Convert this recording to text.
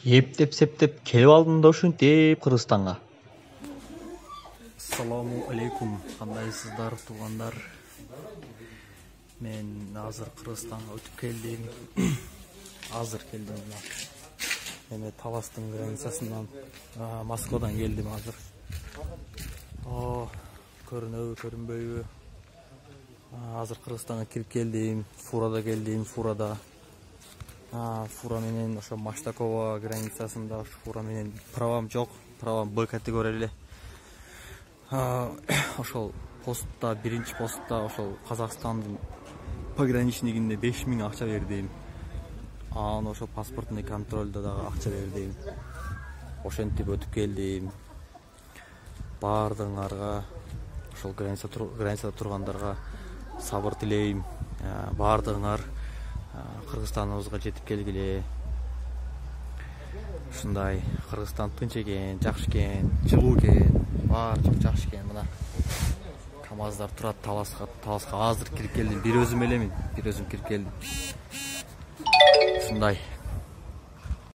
Ептеп септеп келип алдым да ушинтип Кыргызстанга. Ассаламу алейкум, кандайсыздар туугандар? Мен азыр Кыргызстанга өтүп келдим. Азыр келдим. Эми Таластын границасынан, Москвадан келдим азыр. Көрүнөбү, көрүнбөйбү? Азыр Кыргызстанга кирип келдим. Фурада келдим, Фурада. Фура менен ошо Маштакова границасында Фура менен правам жок, правам Б категория эле. Ошол постта, биринчи постта ошол Казакстандын пограничниğinde 5000 акча бердим. Анан ошо паспортный контролдо дагы акча бердим. Ошентип өтүп келдим. Баардыгыңарга, ошол границада тургандарга сабыр тилейм. Баардыгыңар Кыргызстаныбызга жетип келгиле. Ушундай Кыргызстан тынч экен, жакшы экен, жылуу экен, баары жакшы экен. Мына КамАЗдар турат Таласка азыр кирип келдим. Бир өзүм элемин, бир өзүм кирип келдим. Ушундай